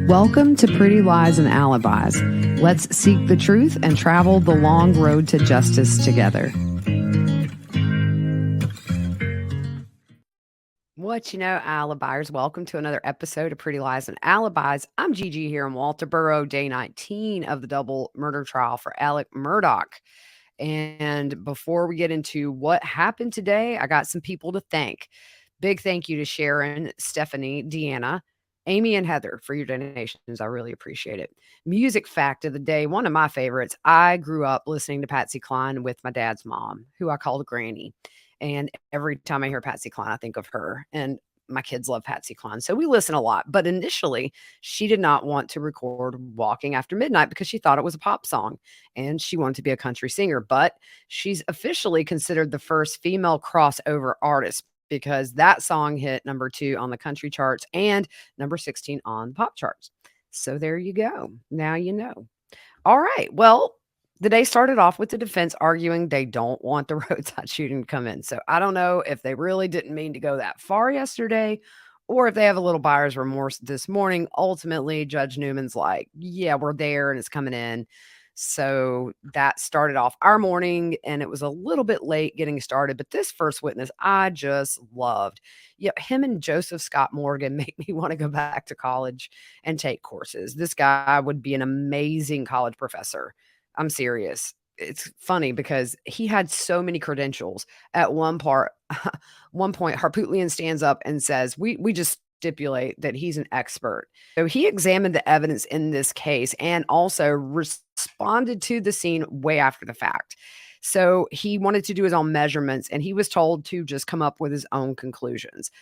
Welcome to Pretty Lies and Alibis. Let's seek the truth and travel the long road to justice together. What you know, Alibis. Welcome to another episode of Pretty Lies and Alibis. I'm Gigi here in Walterboro, day 19 of the double murder trial for Alec Murdaugh. And before we get into what happened today, I got some people to thank. Big thank you to Sharon, Stephanie, Deanna, Amy, and Heather for your donations. I really appreciate it. Music fact of the day, one of my favorites. I grew up listening to Patsy Cline with my dad's mom, who I called Granny. And every time I hear Patsy Cline, I think of her. And my kids love Patsy Cline. So we listen a lot. But initially, she did not want to record Walking After Midnight because she thought it was a pop song and she wanted to be a country singer. But she's officially considered the first female crossover artist because that song hit number 2 on the country charts and number 16 on the pop charts. So there you go. Now you know. All right. Well, the day started off with the defense arguing they don't want the roadside shooting to come in. So I don't know if they really didn't mean to go that far yesterday or if they have a little buyer's remorse this morning. Ultimately, Judge Newman's like, yeah, we're there and it's coming in. So that started off our morning and it was a little bit late getting started. But this first witness, I just loved. Yeah, him and Joseph Scott Morgan make me want to go back to college and take courses. This guy would be an amazing college professor. I'm serious. It's funny because he had so many credentials. At one point, Harpootlian stands up and says, we just stipulate that he's an expert. So he examined the evidence in this case and also responded to the scene way after the fact. So he wanted to do his own measurements and he was told to just come up with his own conclusions.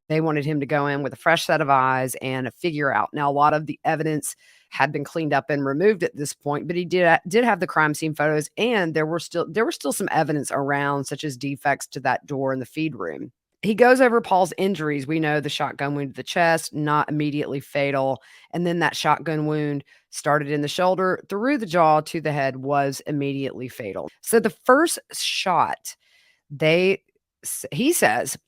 They wanted him to go in with a fresh set of eyes and figure out. Now, a lot of the evidence had been cleaned up and removed at this point, but he did have the crime scene photos, and there were still some evidence around, such as defects to that door in the feed room. He goes over Paul's injuries. We know the shotgun wound to the chest, not immediately fatal, and then that shotgun wound started in the shoulder, through the jaw to the head, was immediately fatal. So the first shot, he says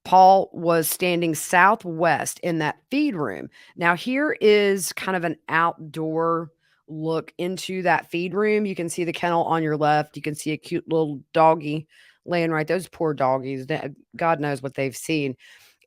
Paul was standing southwest in that feed room. Now, here is kind of an outdoor look into that feed room. You can see the kennel on your left. You can see a cute little doggy laying right. Those poor doggies, God knows what they've seen.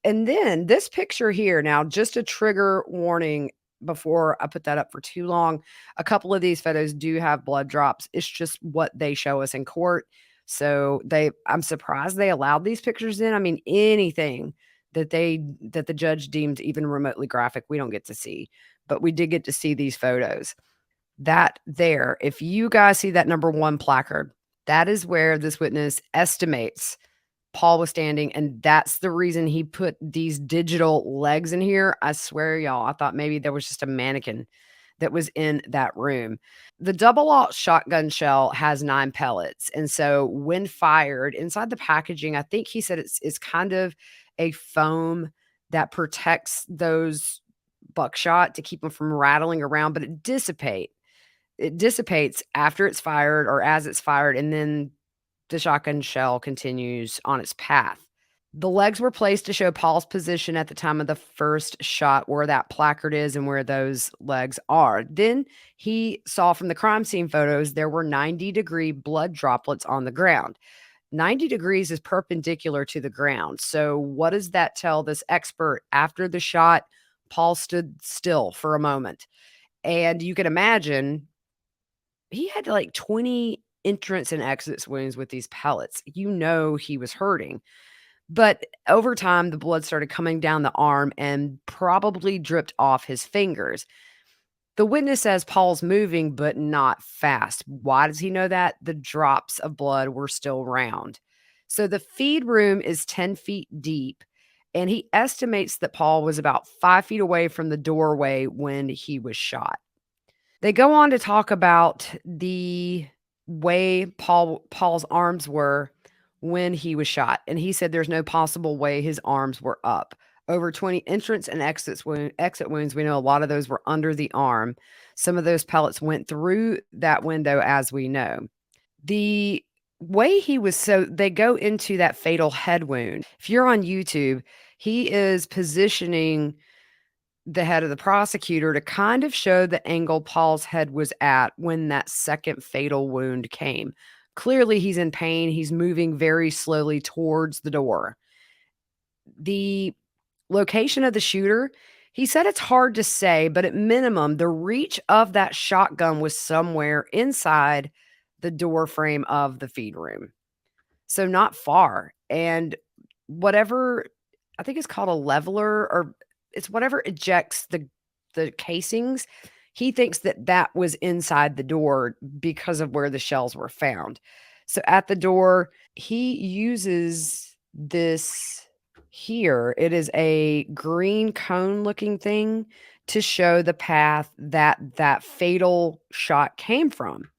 And then this picture here, now just a trigger warning before I put that up for too long. A couple of these photos do have blood drops. It's just what they show us in court. So I'm surprised they allowed these pictures in. I mean, anything that the judge deemed even remotely graphic, we don't get to see, but we did get to see these photos. That there, if you guys see that number 1 placard, that is where this witness estimates Paul was standing, and that's the reason he put these digital legs in here. I swear, y'all, I thought maybe there was just a mannequin that was in that room. The double-aught shotgun shell has 9 pellets, and so when fired, inside the packaging, I think he said it's kind of a foam that protects those buckshot to keep them from rattling around, but it dissipates after it's fired or as it's fired, and then the shotgun shell continues on its path. The legs were placed to show Paul's position at the time of the first shot, where that placard is and where those legs are. Then he saw from the crime scene photos there were 90-degree blood droplets on the ground. 90 degrees is perpendicular to the ground. So what does that tell this expert? After the shot, Paul stood still for a moment. And you can imagine he had like 20 entrance and exit wounds with these pellets. You know he was hurting. But over time, the blood started coming down the arm and probably dripped off his fingers. The witness says Paul's moving, but not fast. Why does he know that? The drops of blood were still round. So the feed room is 10 feet deep, and he estimates that Paul was about 5 feet away from the doorway when he was shot. They go on to talk about the way Paul's arms were when he was shot, and he said there's no possible way his arms were up. Over 20 entrance and exit wounds. We know a lot of those were under the arm. Some of those pellets went through that window, as we know. The way they go into that fatal head wound. If you're on YouTube, he is positioning the head of the prosecutor to kind of show the angle Paul's head was at when that second fatal wound came. Clearly, he's in pain. He's moving very slowly towards the door. The location of the shooter, he said it's hard to say, but at minimum, the reach of that shotgun was somewhere inside the door frame of the feed room. So not far. And whatever, I think it's called a leveler, or it's whatever ejects the casings. He thinks that that was inside the door because of where the shells were found. So at the door, he uses this here. It is a green cone looking thing to show the path that that fatal shot came from.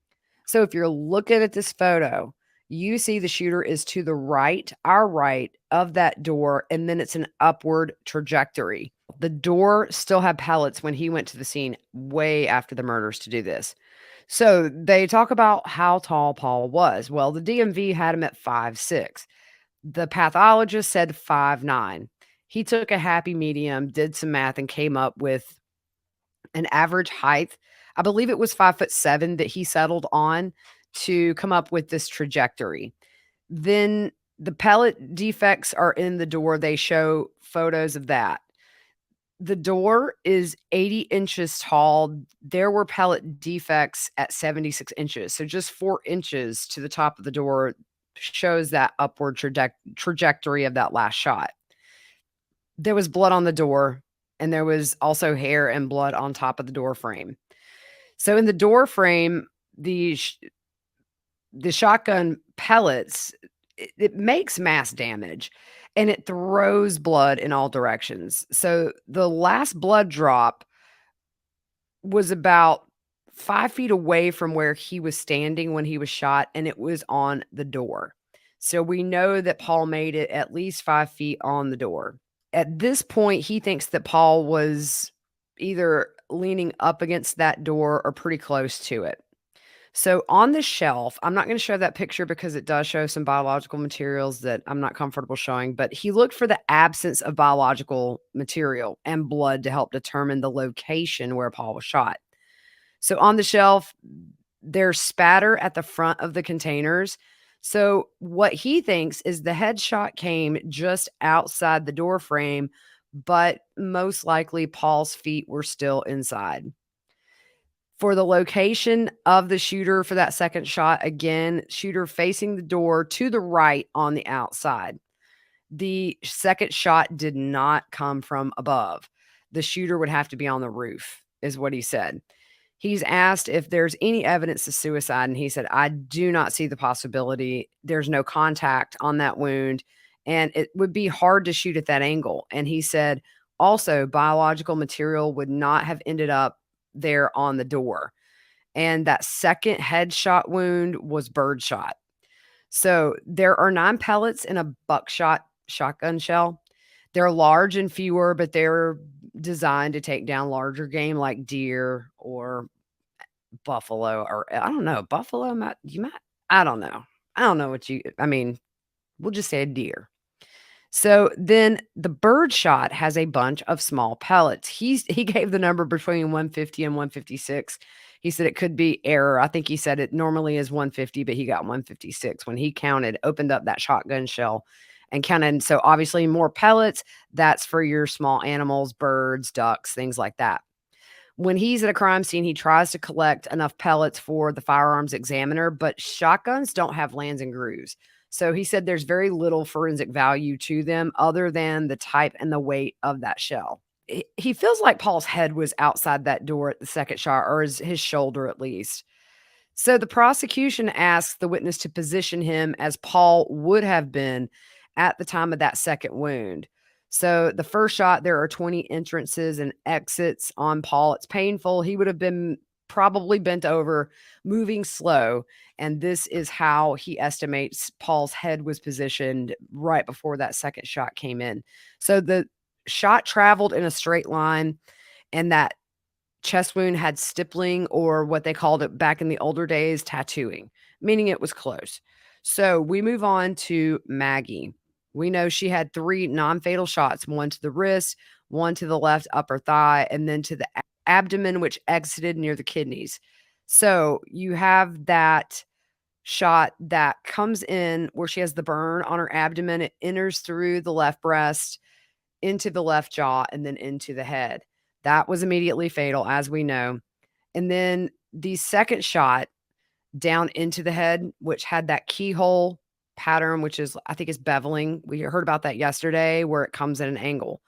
So if you're looking at this photo, you see the shooter is to the right, our right of that door, and then it's an upward trajectory. The door still had pellets when he went to the scene way after the murders to do this. So they talk about how tall Paul was. Well, the DMV had him at 5'6". The pathologist said 5'9". He took a happy medium, did some math, and came up with an average height. I believe it was 5'7" that he settled on to come up with this trajectory. Then the pellet defects are in the door. They show photos of that. The door is 80 inches tall. There were pellet defects at 76 inches. So just 4 inches to the top of the door shows that upward trajectory of that last shot. There was blood on the door, and there was also hair and blood on top of the door frame. So in the door frame, the shotgun pellets, it makes mass damage, and it throws blood in all directions. So the last blood drop was about 5 feet away from where he was standing when he was shot, and it was on the door. So we know that Paul made it at least 5 feet on the door. At this point, he thinks that Paul was either leaning up against that door or pretty close to it. So on the shelf, I'm not going to show that picture because it does show some biological materials that I'm not comfortable showing, but he looked for the absence of biological material and blood to help determine the location where Paul was shot. So on the shelf, there's spatter at the front of the containers. So what he thinks is the headshot came just outside the door frame, but most likely Paul's feet were still inside. For the location of the shooter for that second shot, again, shooter facing the door to the right on the outside. The second shot did not come from above. The shooter would have to be on the roof, is what he said. He's asked if there's any evidence of suicide, and he said, I do not see the possibility. There's no contact on that wound, and it would be hard to shoot at that angle. And he said, also, biological material would not have ended up there on the door. And that second headshot wound was birdshot. So there are 9 pellets in a buckshot shotgun shell. They're large and fewer, but they're designed to take down larger game like deer or buffalo, or I don't know, buffalo I don't know. I don't know we'll just say a deer. So then the bird shot has a bunch of small pellets. He gave the number between 150 and 156. He said it could be error. I think he said it normally is 150, but he got 156 when he opened up that shotgun shell and counted. So obviously more pellets, that's for your small animals, birds, ducks, things like that. When he's at a crime scene, he tries to collect enough pellets for the firearms examiner, but shotguns don't have lands and grooves. So he said there's very little forensic value to them other than the type and the weight of that shell. He feels like Paul's head was outside that door at the second shot, or his shoulder at least. So the prosecution asked the witness to position him as Paul would have been at the time of that second wound. So the first shot, there are 20 entrances and exits on Paul. It's painful. He would have been probably bent over, moving slow. And this is how he estimates Paul's head was positioned right before that second shot came in. So the shot traveled in a straight line, and that chest wound had stippling, or what they called it back in the older days, tattooing, meaning it was close. So we move on to Maggie. We know she had 3 non-fatal shots, one to the wrist, one to the left upper thigh, and then to the abdomen, which exited near the kidneys. So you have that shot that comes in where she has the burn on her abdomen. It enters through the left breast, into the left jaw, and then into the head. That was immediately fatal, as we know. And then the second shot down into the head, which had that keyhole pattern, which is, I think, is beveling. We heard about that yesterday, where it comes at an angle.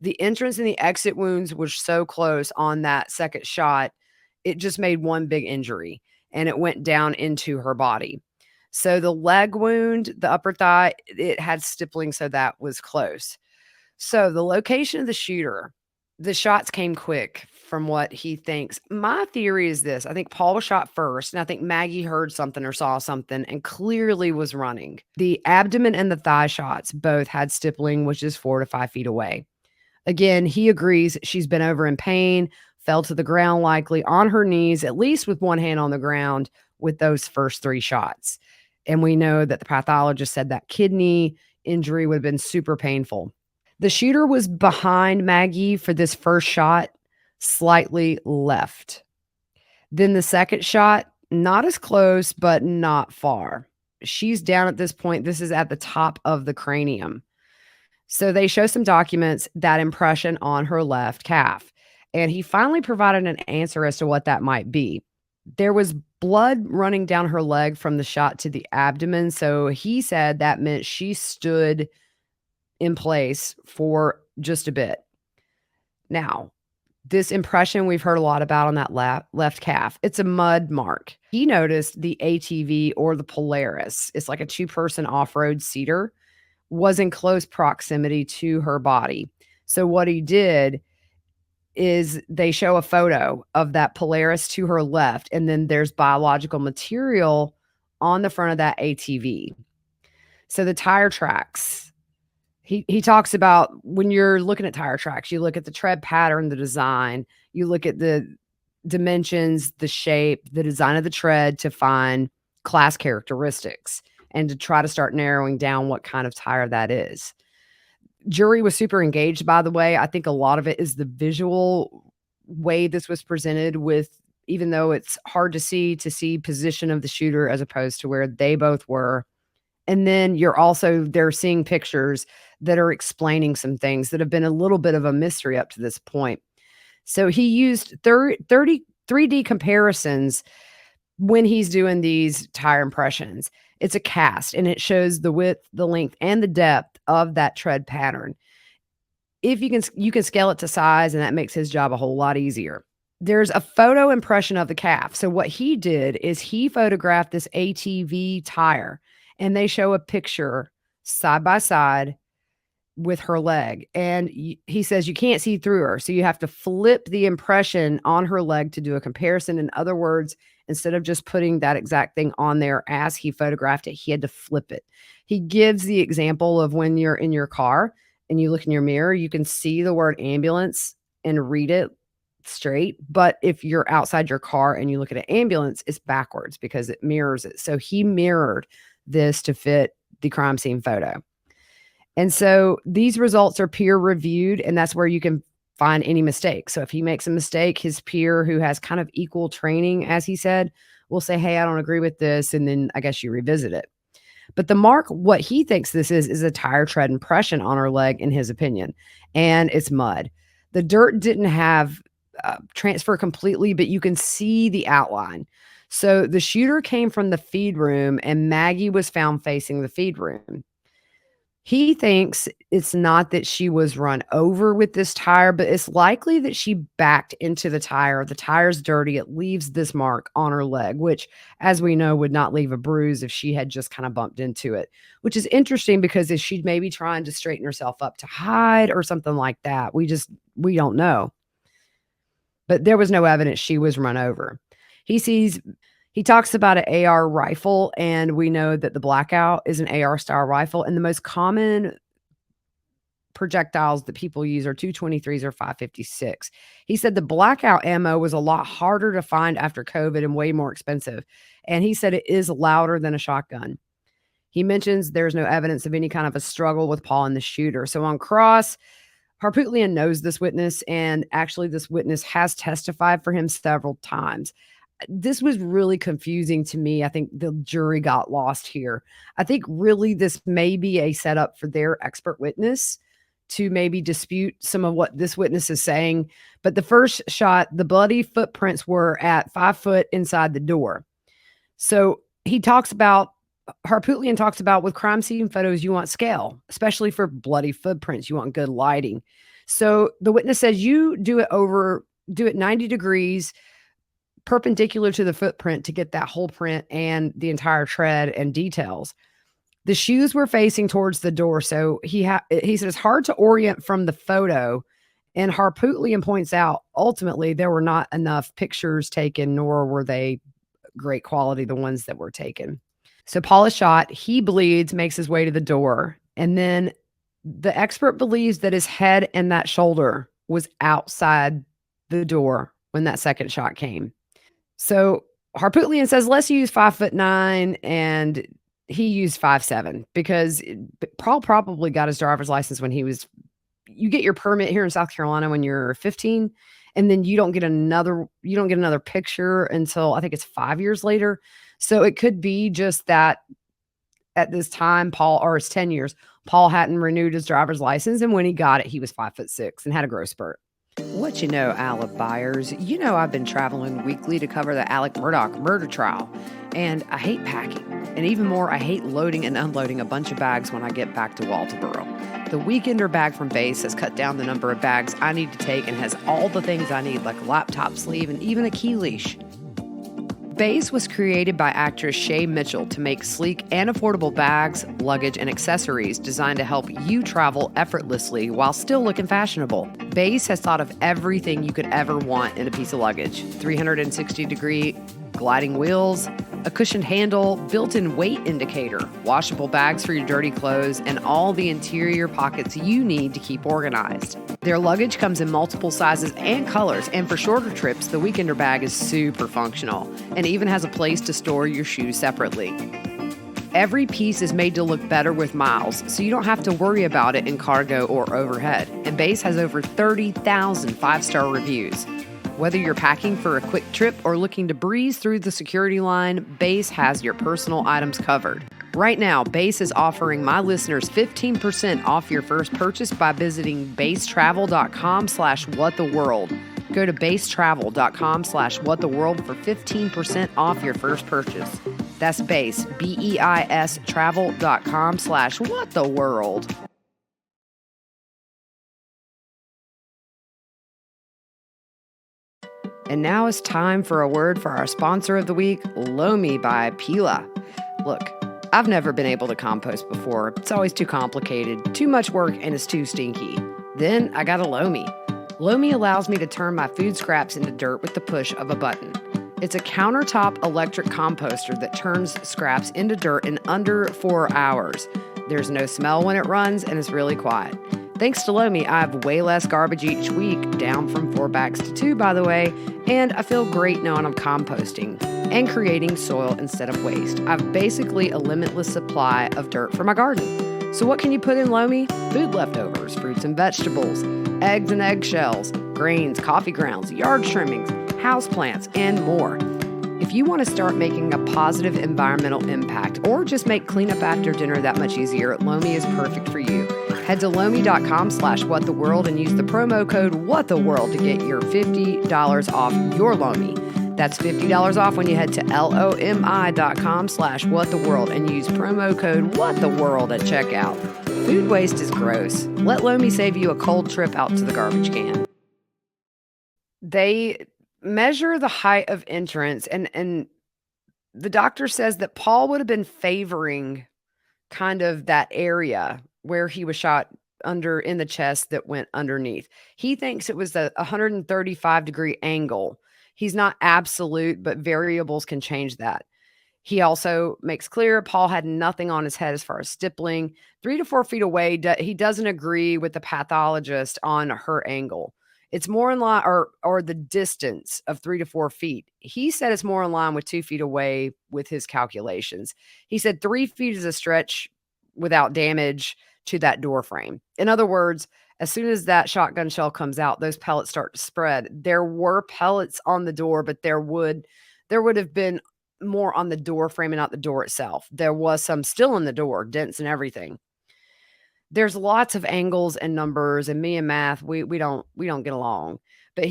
The entrance and the exit wounds were so close on that second shot, it just made one big injury, and it went down into her body. So the leg wound, the upper thigh, it had stippling, so that was close. So the location of the shooter, the shots came quick from what he thinks. My theory is this. I think Paul was shot first, and I think Maggie heard something or saw something and clearly was running. The abdomen and the thigh shots both had stippling, which is 4 to 5 feet away. Again, he agrees she's been over in pain, fell to the ground, likely on her knees, at least with one hand on the ground, with those first 3 shots. And we know that the pathologist said that kidney injury would have been super painful. The shooter was behind Maggie for this first shot, slightly left. Then the second shot, not as close, but not far. She's down at this point. This is at the top of the cranium. So they show some documents, that impression on her left calf. And he finally provided an answer as to what that might be. There was blood running down her leg from the shot to the abdomen. So he said that meant she stood in place for just a bit. Now, this impression we've heard a lot about on that left calf, it's a mud mark. He noticed the ATV, or the Polaris, it's like a 2-person off-road seater, was in close proximity to her body. So what he did is they show a photo of that Polaris to her left, and then there's biological material on the front of that ATV. So the tire tracks, he talks about, when you're looking at tire tracks, you look at the tread pattern, the design, you look at the dimensions, the shape, the design of the tread to find class characteristics and to try to start narrowing down what kind of tire that is. Jury was super engaged, by the way. I think a lot of it is the visual way this was presented, with, even though it's hard to see position of the shooter as opposed to where they both were. And then they're seeing pictures that are explaining some things that have been a little bit of a mystery up to this point. So he used 3D comparisons when he's doing these tire impressions. It's a cast, and it shows the width, the length, and the depth of that tread pattern. If you can scale it to size, and that makes his job a whole lot easier. There's a photo impression of the calf. So what he did is he photographed this ATV tire, and they show a picture side by side with her leg. And he says you can't see through her. So you have to flip the impression on her leg to do a comparison. In other words, instead of just putting that exact thing on there as he photographed it, he had to flip it. He gives the example of when you're in your car and you look in your mirror, you can see the word ambulance and read it straight. But if you're outside your car and you look at an ambulance, it's backwards because it mirrors it. So he mirrored this to fit the crime scene photo. And so these results are peer reviewed, and that's where you can find any mistakes. So if he makes a mistake, his peer, who has kind of equal training, as he said, will say, hey, I don't agree with this. And then I guess you revisit it. But the mark, what he thinks this is a tire tread impression on her leg, in his opinion. And it's mud. The dirt didn't have transfer completely, but you can see the outline. So the shooter came from the feed room, and Maggie was found facing the feed room. He thinks it's not that she was run over with this tire, but it's likely that she backed into the tire. The tire's dirty. It leaves this mark on her leg, which, as we know, would not leave a bruise if she had just kind of bumped into it, which is interesting because if she'd maybe trying to straighten herself up to hide or something like that, we don't know. But there was no evidence she was run over. He talks about an AR rifle, and we know that the Blackout is an AR style rifle, and the most common projectiles that people use are 223s or 556. He said the Blackout ammo was a lot harder to find after COVID and way more expensive, and he said it is louder than a shotgun. He mentions there's no evidence of any kind of a struggle with Paul and the shooter. So on cross, Harpootlian knows this witness, and actually, this witness has testified for him several times. This was really confusing to me. I think the jury got lost here. I think really this may be a setup for their expert witness to maybe dispute some of what this witness is saying. But the first shot, the bloody footprints were at 5 foot inside the door. So Harpootlian talks about with crime scene photos, you want scale, especially for bloody footprints. You want good lighting. So the witness says you do it 90 degrees perpendicular to the footprint to get that whole print and the entire tread and details. The shoes were facing towards the door. So he said it's hard to orient from the photo. And Harpootlian points out, ultimately, there were not enough pictures taken, nor were they great quality, the ones that were taken. So Paul is shot. He bleeds, makes his way to the door. And then the expert believes that his head and that shoulder was outside the door when that second shot came. So Harpootlian says, let's use 5'9", and he used 5'7", because Paul probably got his driver's license when you get your permit here in South Carolina when you're 15, and then you don't get another picture until I think it's 5 years later. So it could be just that at this time, it's 10 years, Paul hadn't renewed his driver's license, and when he got it, he was 5'6" and had a growth spurt. What you know, alibis, I've been traveling weekly to cover the Alec Murdaugh murder trial, and I hate packing, and even more, I hate loading and unloading a bunch of bags when I get back to Walterboro. The Weekender bag from Base has cut down the number of bags I need to take and has all the things I need, like a laptop sleeve and even a key leash. Base was created by actress Shay Mitchell to make sleek and affordable bags, luggage, and accessories designed to help you travel effortlessly while still looking fashionable. Base has thought of everything you could ever want in a piece of luggage. 360-degree gliding wheels, a cushioned handle, built-in weight indicator, washable bags for your dirty clothes, and all the interior pockets you need to keep organized. Their luggage comes in multiple sizes and colors, and for shorter trips, the Weekender bag is super functional and even has a place to store your shoes separately. Every piece is made to look better with miles, so you don't have to worry about it in cargo or overhead. And Base has over 30,000 five-star reviews. Whether you're packing for a quick trip or looking to breeze through the security line, Base has your personal items covered. Right now, Base is offering my listeners 15% off your first purchase by visiting basetravel.com/whattheworld. Go to basetravel.com/whattheworld for 15% off your first purchase. That's Base, BEIS travel.com/whattheworld. And now it's time for a word for our sponsor of the week, Lomi by Pila. Look, I've never been able to compost before. It's always too complicated, too much work, and it's too stinky. Then I got a Lomi. Lomi allows me to turn my food scraps into dirt with the push of a button. It's a countertop electric composter that turns scraps into dirt in under 4 hours. There's no smell when it runs, and it's really quiet. Thanks to Lomi, I have way less garbage each week, down from 4 bags to 2, by the way, and I feel great knowing I'm composting and creating soil instead of waste. I've basically a limitless supply of dirt for my garden. So what can you put in Lomi? Food leftovers, fruits and vegetables, eggs and eggshells, grains, coffee grounds, yard trimmings, houseplants, and more. If you want to start making a positive environmental impact or just make cleanup after dinner that much easier, Lomi is perfect for you. Head to lomi.com/whattheworld and use the promo code WHATTHEWORLD to get your $50 off your Lomi. That's $50 off when you head to lomi.com/whattheworld and use promo code WHATTHEWORLD at checkout. Food waste is gross. Let Lomi save you a cold trip out to the garbage can. They measure the height of entrance, and the doctor says that Paul would have been favoring kind of that area where he was shot in the chest that went underneath. He thinks it was a 135-degree angle. He's not absolute, but variables can change that. He also makes clear Paul had nothing on his head as far as stippling. 3 to 4 feet away, he doesn't agree with the pathologist on her angle. It's more in line, or the distance of 3 to 4 feet. He said it's more in line with 2 feet away with his calculations. He said 3 feet is a stretch without damage to that door frame. In other words, As soon as that shotgun shell comes out, those pellets start to spread. There were pellets on the door, but there would have been more on the door frame and not the door itself. There was some still in the door, dents and everything. There's lots of angles and numbers, and me and math, we don't get along. But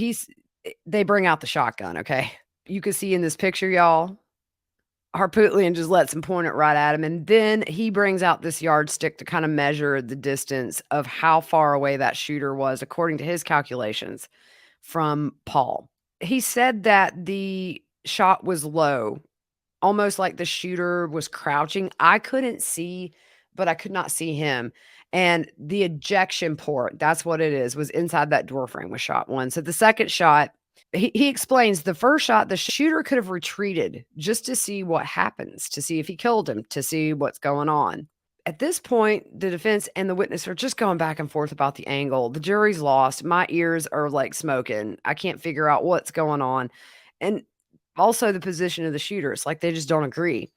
they bring out the shotgun, okay? You can see in this picture, y'all, Harpootlian just lets him point it right at him, and then he brings out this yardstick to kind of measure the distance of how far away that shooter was, according to his calculations, from Paul. He said that the shot was low, almost like the shooter was crouching. I couldn't see, but I could not see him. And the ejection port, that's what it is, was inside that door frame with shot one. So the second shot, he explains the first shot, the shooter could have retreated just to see what happens, to see if he killed him, to see what's going on. At this point, the defense and the witness are just going back and forth about the angle. The jury's lost. My ears are like smoking. I can't figure out what's going on. And also the position of the shooter. It's like they just don't agree.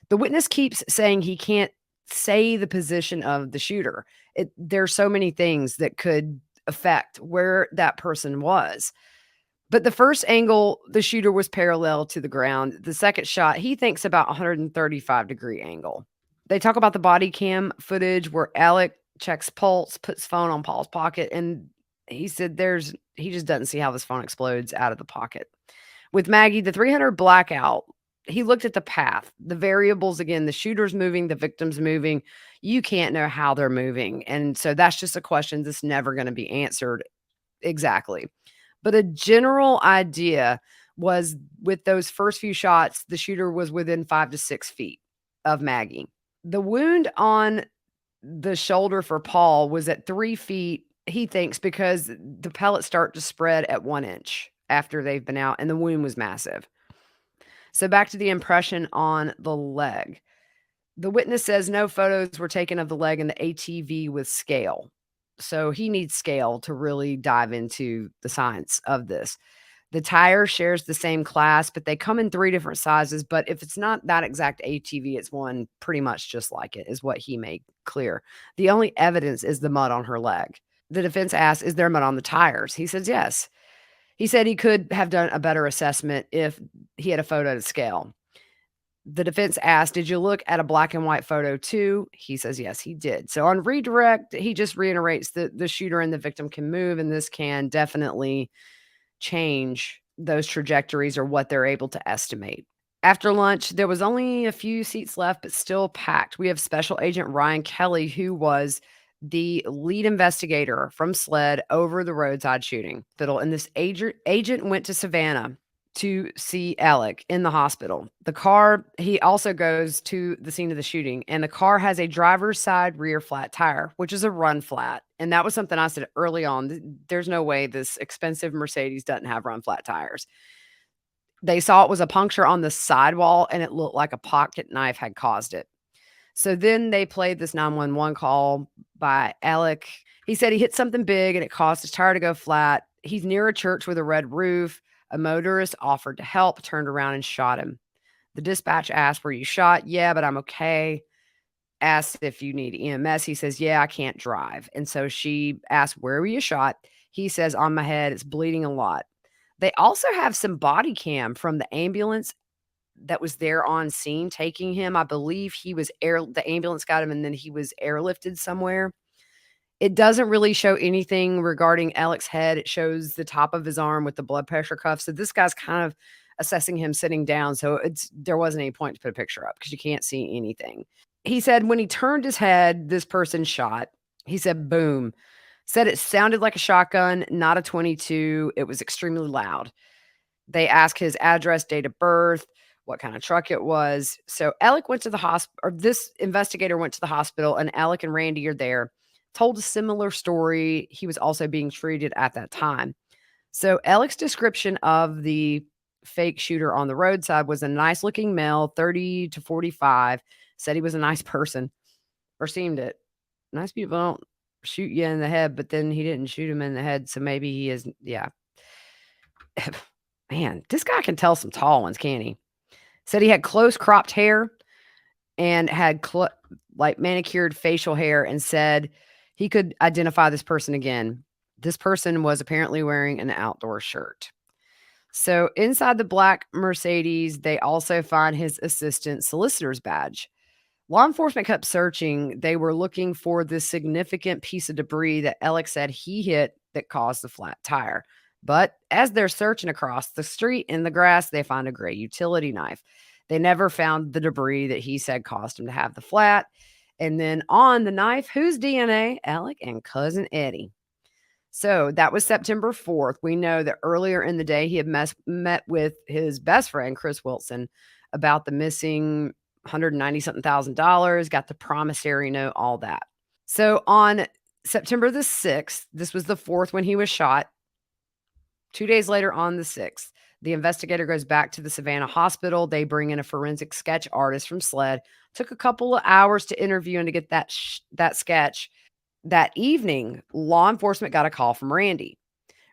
The witness keeps saying he can't say the position of the shooter. There's so many things that could affect where that person was. But the first angle, the shooter was parallel to the ground. The second shot, he thinks about 135-degree angle. They talk about the body cam footage where Alec checks pulse, puts phone on Paul's pocket, and he said he just doesn't see how this phone explodes out of the pocket. With Maggie, the 300 blackout, he looked at the path, the variables again, the shooter's moving, the victim's moving. You can't know how they're moving. And so that's just a question that's never going to be answered exactly. But a general idea was with those first few shots, the shooter was within 5 to 6 feet of Maggie. The wound on the shoulder for Paul was at 3 feet, he thinks, because the pellets start to spread at 1 inch after they've been out, and the wound was massive. So back to the impression on the leg. The witness says no photos were taken of the leg in the ATV with scale. So he needs scale to really dive into the science of this. The tire shares the same class, but they come in 3 different sizes. But if it's not that exact ATV, it's one pretty much just like it, is what he made clear. The only evidence is the mud on her leg. The defense asked, is there mud on the tires? He says yes. He said he could have done a better assessment if he had a photo to scale. The defense asked, did you look at a black and white photo too? He says, yes, he did. So on redirect, he just reiterates that the shooter and the victim can move, and this can definitely change those trajectories or what they're able to estimate. After lunch, there was only a few seats left, but still packed. We have Special Agent Ryan Kelly, who was the lead investigator from SLED over the Roadside shooting. And this agent went to Savannah to see Alec in the hospital. The car, he also goes to the scene of the shooting, and the car has a driver's side rear flat tire, which is a run flat. And that was something I said early on. There's no way this expensive Mercedes doesn't have run flat tires. They saw it was a puncture on the sidewall, and it looked like a pocket knife had caused it. So then they played this 911 call by Alec. He said he hit something big and it caused his tire to go flat. He's near a church with a red roof. A motorist offered to help, turned around and shot him. The dispatch asked, were you shot? Yeah, but I'm okay. Asked if you need EMS. He says, yeah, I can't drive. And so she asked, where were you shot? He says, on my head. It's bleeding a lot. They also have some body cam from the ambulance that was there on scene taking him. I believe the ambulance got him and then he was airlifted somewhere. It doesn't really show anything regarding Alec's head. It shows the top of his arm with the blood pressure cuff. So this guy's kind of assessing him sitting down. So there wasn't any point to put a picture up because you can't see anything. He said when he turned his head, this person shot. He said, boom. Said it sounded like a shotgun, not a 22. It was extremely loud. They asked his address, date of birth, what kind of truck it was. So Alec went to the hospital, or this investigator went to the hospital, and Alec and Randy are there. Told a similar story. He was also being treated at that time. So Alec's description of the fake shooter on the roadside was a nice looking male, 30 to 45, said he was a nice person, or seemed it. Nice people don't shoot you in the head, but then he didn't shoot him in the head. So maybe he is. Yeah. Man, this guy can tell some tall ones, can't he? Said he had close cropped hair and had like manicured facial hair, and said He could identify this person again. This person was apparently wearing an outdoor shirt. So inside the black Mercedes, they also find his assistant solicitor's badge. Law enforcement kept searching. They were looking for this significant piece of debris that Alec said he hit that caused the flat tire. But as they're searching across the street in the grass, they find a gray utility knife. They never found the debris that he said caused him to have the flat. And then on the knife, whose DNA? Alec and cousin Eddie. So that was September 4th. We know that earlier in the day, he had met with his best friend, Chris Wilson, about the missing 190 something $1,000, got the promissory note, all that. So on September the 6th, this was the 4th when he was shot. 2 days later, on the 6th, the investigator goes back to the Savannah hospital. They bring in a forensic sketch artist from SLED. Took a couple of hours to interview and to get that sketch. That evening, law enforcement got a call from Randy.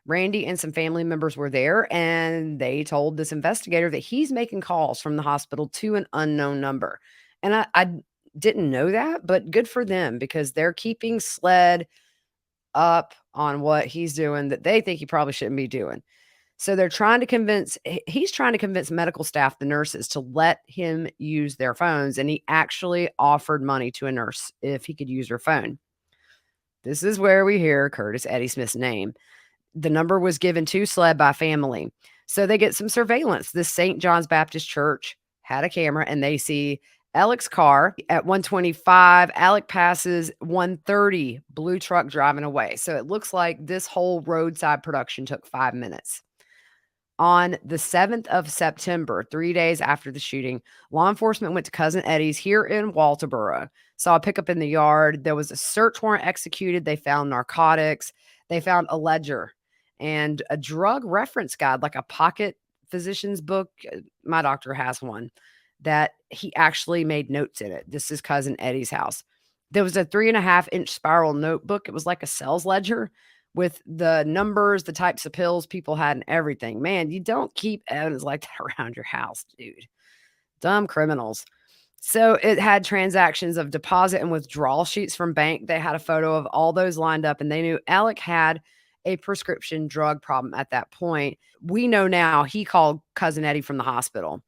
Randy and some family members were there, and they told this investigator that he's making calls from the hospital to an unknown number. And I didn't know that, but good for them because they're keeping SLED up on what he's doing that they think he probably shouldn't be doing. So he's trying to convince medical staff, the nurses, to let him use their phones. And he actually offered money to a nurse if he could use her phone. This is where we hear Curtis Eddie Smith's name. The number was given to SLED by family. So they get some surveillance. This St. John's Baptist Church had a camera, and they see Alec's car at 125. Alec passes 130, blue truck driving away. So it looks like this whole roadside production took 5 minutes. On the 7th of September, 3 days after the shooting, law enforcement went to Cousin Eddie's here in Walterboro. Saw a pickup in the yard. There was a search warrant executed. They found narcotics. They found a ledger and a drug reference guide, like a pocket physician's book. My doctor has one that he actually made notes in it. This is Cousin Eddie's house. There was a 3.5-inch spiral notebook. It was like a sales ledger with the numbers, the types of pills people had, and everything. Man, you don't keep evidence like that around your house, dude. Dumb criminals. So it had transactions of deposit and withdrawal sheets from bank. They had a photo of all those lined up, and they knew Alec had a prescription drug problem at that point. We know now he called Cousin Eddie from the hospital.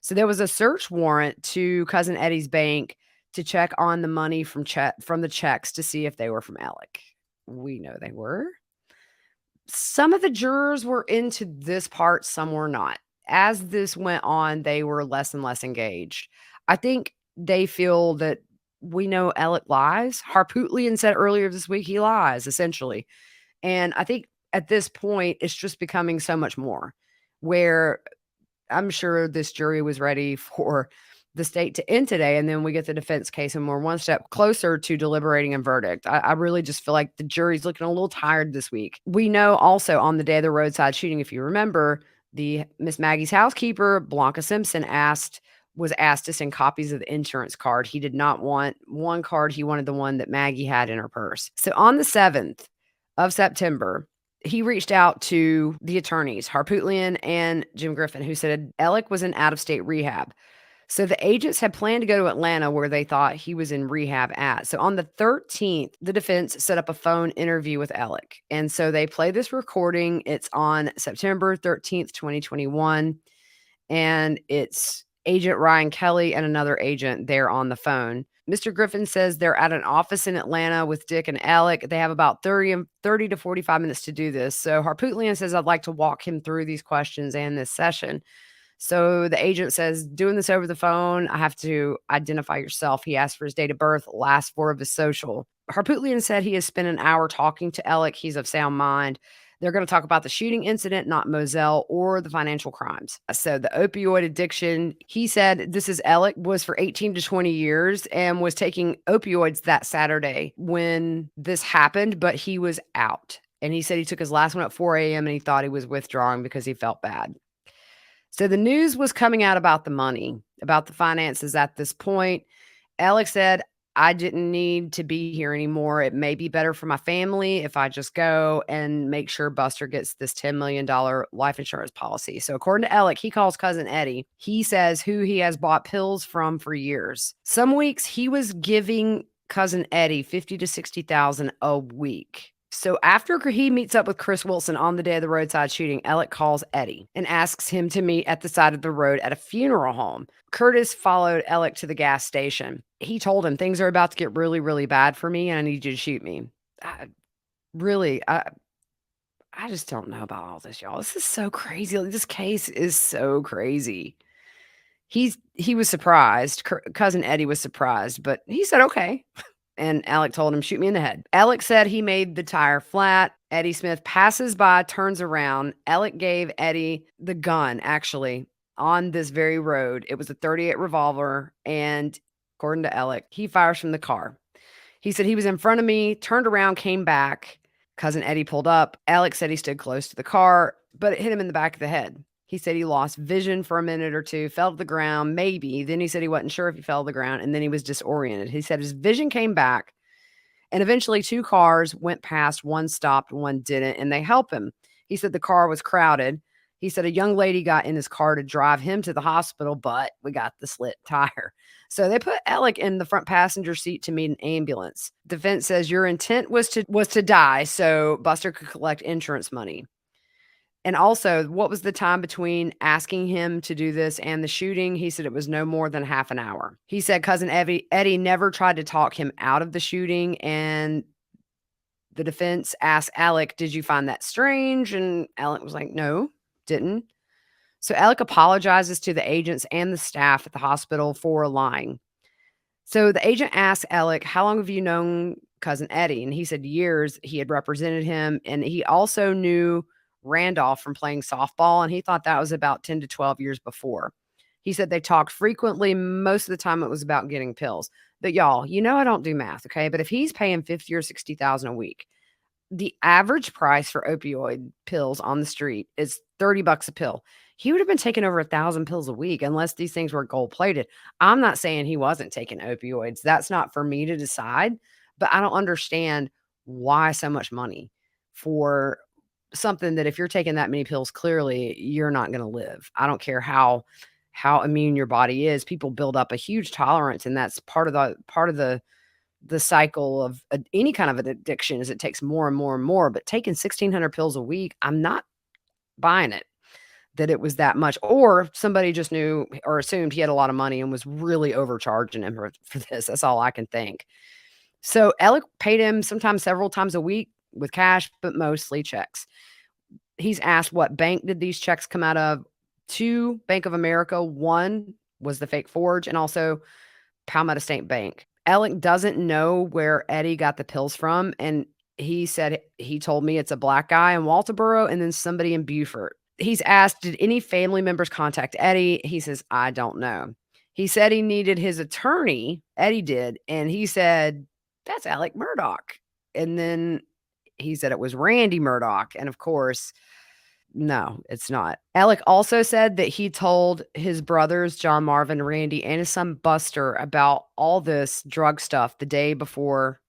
So there was a search warrant to Cousin Eddie's bank to check on the money from the checks to see if they were from Alec. We know they were. Some of the jurors were into this part, some were not. As this went on, they were less and less engaged. I think they feel that we know Alec lies. Harpootlian said earlier this week he lies, essentially. And I think at this point, it's just becoming so much more where I'm sure this jury was ready for the state to end today, and then we get the defense case, and we're one step closer to deliberating a verdict. I really just feel like the jury's looking a little tired this week. We know also on the day of the roadside shooting, if you remember, the Miss Maggie's housekeeper, Blanca Simpson, was asked to send copies of the insurance card. He did not want one card. He wanted the one that Maggie had in her purse. So on the 7th of September, he reached out to the attorneys, Harpootlian and Jim Griffin, who said Alec was in out-of-state rehab. So the agents had planned to go to Atlanta where they thought he was in rehab at. So on the 13th, the defense set up a phone interview with Alec. And so they play this recording. It's on September 13th, 2021. And it's Agent Ryan Kelly and another agent there on the phone. Mr. Griffin says they're at an office in Atlanta with Dick and Alec. They have about 30 to 45 minutes to do this. So Harpootlian says, I'd like to walk him through these questions and this session. So the agent says, doing this over the phone, I have to identify yourself. He asked for his date of birth, last four of his social. Harpootlian said he has spent an hour talking to Alec. He's of sound mind. They're going to talk about the shooting incident, not Moselle or the financial crimes. So the opioid addiction, he said this is Alec, was for 18 to 20 years and was taking opioids that Saturday when this happened, but he was out. And he said he took his last one at 4 a.m. and he thought he was withdrawing because he felt bad. So the news was coming out about the money, about the finances at this point. Alec said, I didn't need to be here anymore. It may be better for my family if I just go and make sure Buster gets this $10 million life insurance policy. So according to Alec, he calls Cousin Eddie. He says who he has bought pills from for years. Some weeks he was giving cousin Eddie 50 to 60,000 a week. So after he meets up with Chris Wilson on the day of the roadside shooting, Alec calls Eddie and asks him to meet at the side of the road at a funeral home. Curtis followed Alec to the gas station. He told him, things are about to get really, really bad for me and I need you to shoot me. Really, I just don't know about all this, y'all. This is so crazy. Like, this case is so crazy. He was surprised. Cousin Eddie was surprised, but he said, okay. And Alec told him, shoot me in the head. Alec said he made the tire flat. Eddie Smith passes by, turns around. Alec gave Eddie the gun, actually, on this very road. It was a .38 revolver. And according to Alec, he fires from the car. He said he was in front of me, turned around, came back. Cousin Eddie pulled up. Alec said he stood close to the car, but it hit him in the back of the head. He said he lost vision for a minute or two, fell to the ground, maybe. Then he said he wasn't sure if he fell to the ground, and then he was disoriented. He said his vision came back, and eventually 2 cars went past. One stopped, one didn't, and they helped him. He said the car was crowded. He said a young lady got in his car to drive him to the hospital, but we got the slit tire. So they put Alec in the front passenger seat to meet an ambulance. Defense says your intent was to die so Buster could collect insurance money. And also, what was the time between asking him to do this and the shooting? He said it was no more than half an hour. He said cousin Eddie never tried to talk him out of the shooting, and the defense asked Alec, did you find that strange? And Alec was like, no, didn't. So Alec apologizes to the agents and the staff at the hospital for lying. So the agent asked Alec, how long have you known cousin Eddie? And he said years. He had represented him, and he also knew Randolph from playing softball, and he thought that was about 10 to 12 years before. He said they talked frequently. Most of the time it was about getting pills. But y'all, I don't do math, okay? But if he's paying 50 or 60,000 a week, the average price for opioid pills on the street is $30 a pill. He would have been taking over 1,000 pills a week unless these things were gold plated. I'm not saying he wasn't taking opioids. That's not for me to decide, but I don't understand why so much money for something that if you're taking that many pills, clearly you're not going to live. I don't care how immune your body is. People build up a huge tolerance, and that's part of the cycle of any kind of an addiction is it takes more and more and more. But taking 1,600 pills a week, I'm not buying it that it was that much, or somebody just knew or assumed he had a lot of money and was really overcharging him for this. That's all I can think. So Alec paid him sometimes several times a week with cash, but mostly checks. He's asked what bank did these checks come out of? 2, Bank of America. 1 was the fake forge, and also Palmetto State Bank. Alec doesn't know where Eddie got the pills from, and he said he told me it's a black guy in Walterboro and then somebody in Beaufort. He's asked, did any family members contact Eddie? He says, I don't know. He said he needed his attorney. Eddie did, and he said, that's Alec Murdaugh. And then he said it was Randy Murdaugh. And of course, no, it's not. Alec also said that he told his brothers, John Marvin, Randy, and his son Buster about all this drug stuff the day before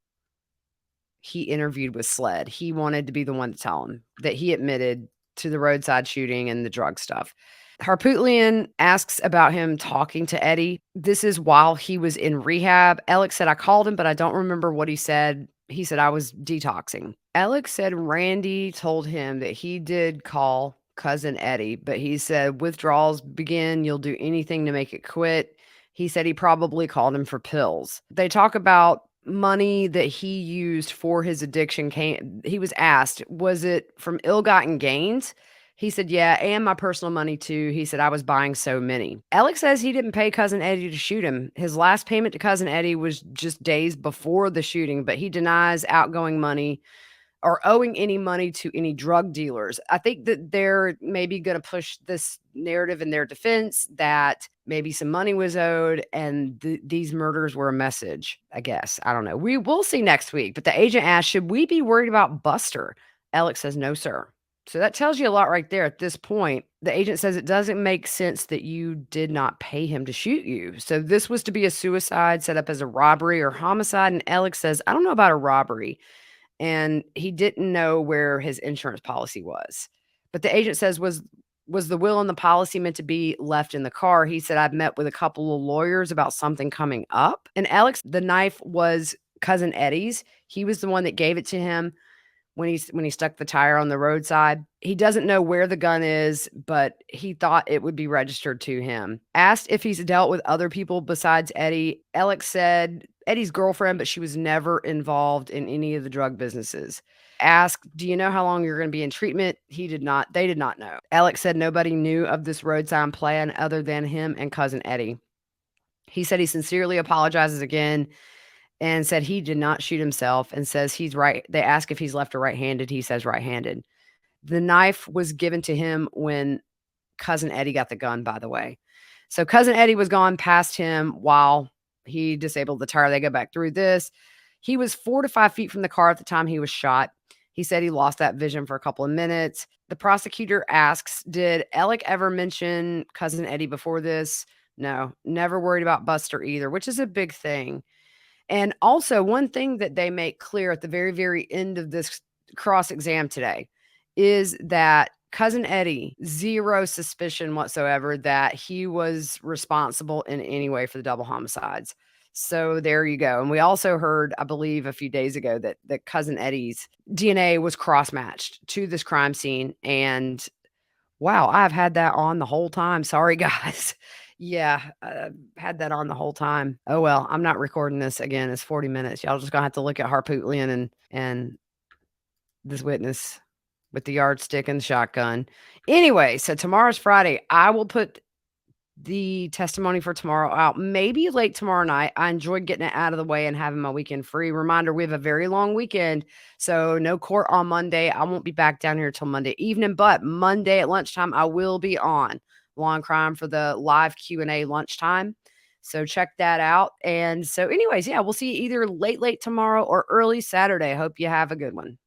he interviewed with SLED. He wanted to be the one to tell him that he admitted to the roadside shooting and the drug stuff. Harpootlian asks about him talking to Eddie. This is while he was in rehab. Alec said, I called him, but I don't remember what he said. He said, I was detoxing. Alec said Randy told him that he did call cousin Eddie, but he said withdrawals begin. You'll do anything to make it quit. He said he probably called him for pills. They talk about money that he used for his addiction. He was asked, was it from ill-gotten gains? He said, yeah, and my personal money too. He said, I was buying so many. Alec says he didn't pay cousin Eddie to shoot him. His last payment to cousin Eddie was just days before the shooting, but he denies outgoing money or owing any money to any drug dealers. I think that they're maybe going to push this narrative in their defense that maybe some money was owed and these murders were a message, I guess. I don't know. We will see next week. But the agent asked, should we be worried about Buster? Alec says, no, sir. So that tells you a lot right there. At this point, the agent says it doesn't make sense that you did not pay him to shoot you. So this was to be a suicide set up as a robbery or homicide. And Alec says, I don't know about a robbery. And he didn't know where his insurance policy was. But the agent says, was the will and the policy meant to be left in the car? He said, I've met with a couple of lawyers about something coming up. And Alex, the knife was cousin Eddie's. He was the one that gave it to him when he stuck the tire on the roadside. He doesn't know where the gun is, but he thought it would be registered to him. Asked if he's dealt with other people besides Eddie, Alec said Eddie's girlfriend, but she was never involved in any of the drug businesses. Asked, "Do you know how long you're going to be in treatment?" They did not know. Alec said nobody knew of this roadside plan other than him and cousin Eddie. He said he sincerely apologizes again and said he did not shoot himself and says he's right. They ask if he's left or right-handed. He says right-handed. The knife was given to him when cousin Eddie got the gun, by the way. So cousin Eddie was gone past him while he disabled the tire. They go back through this. He was 4 to 5 feet from the car at the time he was shot. He said he lost that vision for a couple of minutes. The prosecutor asks, did Alec ever mention cousin Eddie before this? No, never worried about Buster either, which is a big thing. And also, one thing that they make clear at the very, very end of this cross exam today is that cousin Eddie, zero suspicion whatsoever that he was responsible in any way for the double homicides. So there you go. And we also heard, I believe, a few days ago that cousin Eddie's DNA was cross matched to this crime scene. And wow, I've had that on the whole time. Sorry, guys. Yeah, had that on the whole time. Oh, well, I'm not recording this again. It's 40 minutes. Y'all just gonna have to look at Harpootlian and this witness with the yardstick and the shotgun. Anyway, so tomorrow's Friday. I will put the testimony for tomorrow out, maybe late tomorrow night. I enjoyed getting it out of the way and having my weekend free. Reminder, we have a very long weekend, so no court on Monday. I won't be back down here till Monday evening, but Monday at lunchtime, I will be on Law and Crime for the live Q&A lunchtime. So check that out. And so anyways, yeah, we'll see you either late tomorrow or early Saturday. Hope you have a good one.